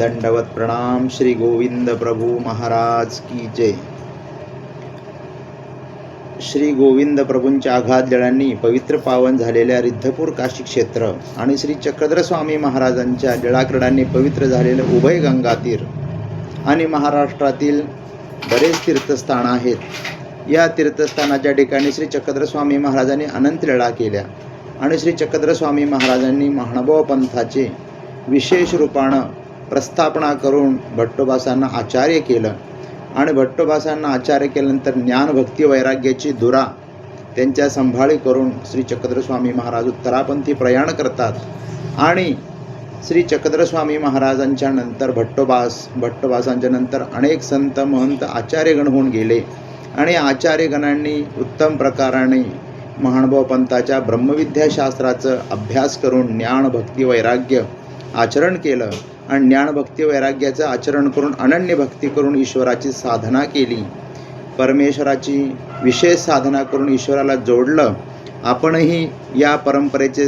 दंडवत प्रणाम। श्री गोविंद प्रभु महाराज की जय। श्री गोविंद प्रभूंच्या आघात जळांनी पवित्र पावन झालेल्या रिद्धपूर काशी क्षेत्र आणि श्री चक्रधर स्वामी महाराजांच्या जळाक्रीडांनी पवित्र झालेलं उभय गंगा तीर आणि महाराष्ट्रातील बरेच तीर्थस्थान आहेत। या तीर्थस्थानाच्या ठिकाणी श्री चक्रधर स्वामी महाराजांनी अनंत लीळा केल्या आणि श्री चक्रधर स्वामी महाराजांनी महानुभाव पंथाचे विशेष रूपानं प्रस्थापना करून भट्टोबासांना आचार्य केलं आणि भट्टोबासांना आचार्य केल्यानंतर ज्ञान भक्ती वैराग्याची धुरा त्यांच्या संभाळी करून श्री चक्रधर स्वामी महाराज उत्तरापंथी प्रयाण करतात आणि श्री चक्रधर स्वामी महाराजांच्या नंतर भट्टोबासांच्या नंतर अनेक संत महंत आचार्यगण होऊन गेले आणि आचार्यगणांनी उत्तम प्रकाराने महानुभाव पंथाच्या ब्रह्मविद्याशास्त्राचं अभ्यास करून ज्ञान भक्ती वैराग्य आचरण केलं आणि ज्ञान भक्ती वैराग्याचं आचरण करून अनन्य भक्ती करून ईश्वराची साधना केली, परमेश्वराची विशेष साधना करून ईश्वराला जोडलं। आपणही या परंपरेचे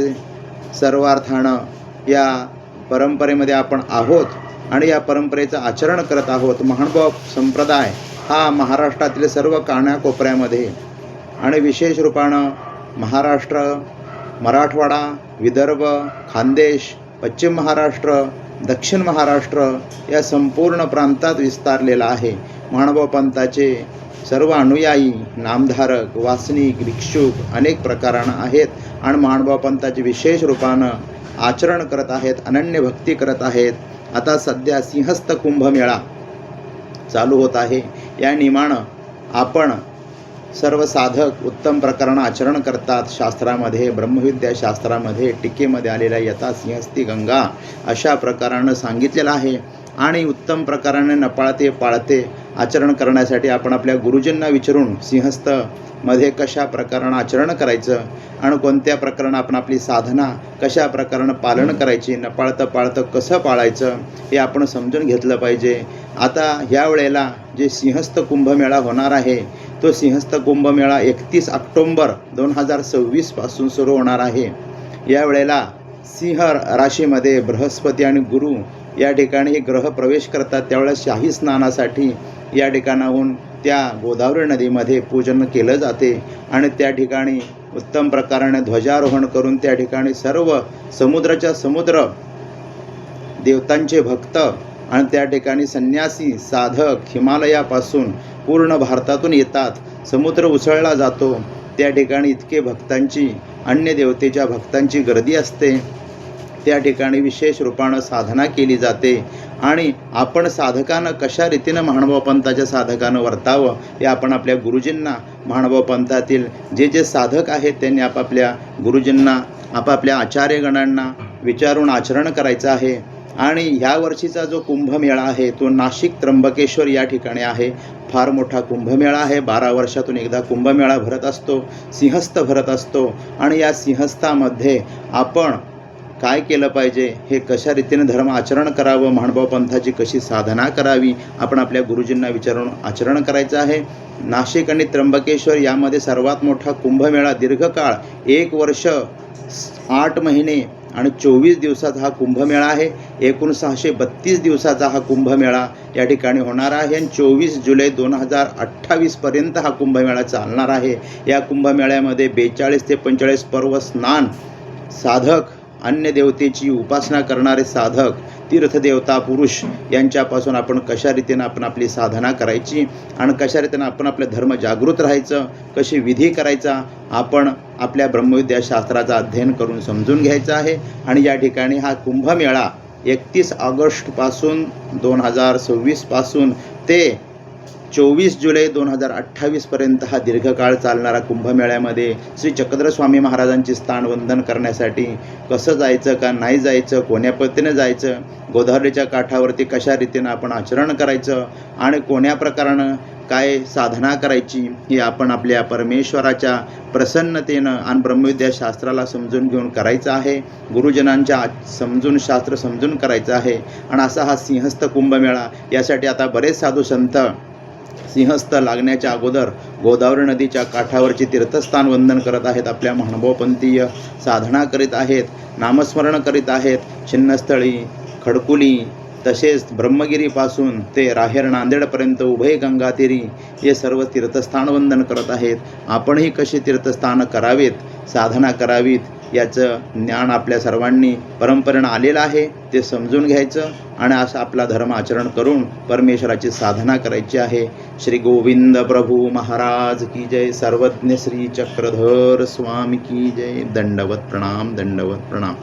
सर्वार्थानं या परंपरेमध्ये आपण आहोत आणि या परंपरेचं आचरण करत आहोत। महानुभाव संप्रदाय हा महाराष्ट्रातील सर्व कानाकोपऱ्यामध्ये आणि विशेष रूपानं महाराष्ट्र, मराठवाडा, विदर्भ, खानदेश, पश्चिम महाराष्ट्र, दक्षिण महाराष्ट्र या संपूर्ण प्रांतात विस्तारलेला आहे। महानुभाव पंथाचे सर्व अनुयायी, नामधारक, वासनिक, भिक्षुक अनेक प्रकारानं आहेत आणि महानुभाव पंथाचे विशेष रूपानं आचरण करत आहेत, अनन्य भक्ती करत आहेत। आता सध्या सिंहस्थ कुंभमेळा चालू होत आहे। या नियमानं आपण सर्व साधक उत्तम प्रकारानं आचरण करतात। शास्त्रामध्ये, ब्रह्मविद्याशास्त्रामध्ये टीकेमध्ये आलेल्या यथा सिंहस्थी गंगा अशा प्रकारानं सांगितलेलं आहे आणि उत्तम प्रकाराने न पाळते पाळते आचरण करण्यासाठी आपण आपल्या गुरुजींना विचारून सिंहस्थमध्ये कशा प्रकारानं आचरण करायचं आणि कोणत्या प्रकारानं आपण आपली साधना कशा प्रकारानं पालन करायची, न पाळतं पाळतं कसं पाळायचं हे आपण समजून घेतलं पाहिजे। आता ह्या वेळेला जे सिंहस्थ कुंभमेळा होणार आहे तो सिंहस्थ कुंभमेळा 31 ऑक्टोंबर 2026 पासून सुरू होणार आहे। या वेळेला सिंह राशीमध्ये बृहस्पती आणि गुरु या ठिकाणी ग्रह प्रवेश करतात। त्यावेळेस शाही स्नानासाठी या ठिकाणाहून त्या गोदावरी नदीमध्ये पूजन केलं जाते आणि त्या ठिकाणी उत्तम प्रकाराने ध्वजारोहण करून त्या ठिकाणी सर्व समुद्राच्या समुद्र देवतांचे भक्त आणि त्या ठिकाणी संन्यासी साधक हिमालयापासून पूर्ण भारतातून येतात। समुद्र उसळला जातो, त्या ठिकाणी इतके भक्तांची, अन्य देवतेच्या भक्तांची गर्दी असते। त्या ठिकाणी विशेष रूपानं साधना केली जाते आणि आपण साधकानं कशा रीतीनं महानुभाव पंथाच्या साधकानं वर्तावं हे आपण आपल्या गुरुजींना, महानुभाव पंथातील जे जे साधक आहेत त्यांनी आपापल्या गुरुजींना, आपापल्या आचार्यगणांना विचारून आचरण करायचं आहे। आणि ह्या वर्षीचा जो कुंभमेळा आहे तो नाशिक त्र्यंबकेश्वर या ठिकाणी आहे। फार मोठा कुंभमेळा आहे। 12 वर्षातून एकदा कुंभमेळा भरत असतो, सिंहस्थ भरत असतो आणि या सिंहस्थामध्ये आपण काय केलं पाहिजे, हे कशा रीतीने धर्म आचरण करावं, महानुभाव पंथाची कशी साधना करावी आपण आपल्या गुरुजींना विचारून आचरण करायचं आहे। नाशिक आणि त्र्यंबकेश्वर यामध्ये सर्वात मोठा कुंभमेळा दीर्घकाळ 1 वर्ष 8 महिने आणि 24 दिवसाचा हा कुंभमेळा आहे। एकूण 632 दिवसाचा हा कुंभमेळा या ठिकाणी होणार आहे आणि 24 जुलै 2028 पर्यंत हा कुंभमेळा चालणार आहे। या कुंभमेळ्यामध्ये 42 ते 45 पर्व स्नान, साधक, अन्य देवतेची उपासना करणारे साधक, तीर्थदेवता पुरुष यांच्यापासून आपण कशा रीतीनं आपण आपली साधना करायची आणि कशा रीतीनं आपण आपलं धर्म जागृत राहायचं, कशी विधी करायचा आपण आपल्या ब्रह्मविद्याशास्त्राचा अध्ययन करून समजून घ्यायचं आहे। आणि या ठिकाणी हा कुंभमेळा 31 ऑगस्टपासून 2026 पासून ते 24 जुलै 2028 पर्यंत हा दीर्घकाळ चालणारा कुंभमेळ्यामध्ये श्री चक्रधर स्वामी महाराजांची स्थानवंदन करण्यासाठी कसं जायचं, का नाही जायचं, कोण्या पद्धतीनं जायचं, गोदावरीच्या काठावरती कशा रीतीनं आपण आचरण करायचं आणि कोण्या प्रकारानं काय साधना करायची ही आपण आपल्या परमेश्वराच्या प्रसन्नतेनं आणि ब्रह्मविद्याशास्त्राला समजून घेऊन करायचं आहे। गुरुजनांच्या शास्त्र समजून करायचं आहे आणि असा हा सिंहस्थ कुंभमेळा, यासाठी आता बरेच साधू संत सिंहस्थ लागण्याच्या अगोदर गोदावरी नदीच्या काठावरची तीर्थस्थान वंदन करत आहेत, आपल्या महानुभावपंथीय साधना करीत आहेत, नामस्मरण करीत आहेत। छिन्नस्थळी, खडकुली, तसेच ब्रह्मगिरीपासून ते राहेर नांदेडपर्यंत उभय गंगातीरी हे सर्व तीर्थस्थान वंदन करत आहेत. आपणही कशी तीर्थस्थान करावेत, साधना करावीत याचं ज्ञान आपल्या सर्वांनी परंपरेनं आलेलं आहे. ते समजून घ्यायचं आणि असं आपला धर्म आचरण करून परमेश्वराची साधना करायची आहे. श्री गोविंद प्रभू महाराज की जय. सर्वज्ञ श्री चक्रधर स्वामी की जय. दंडवत प्रणाम, दंडवत प्रणाम.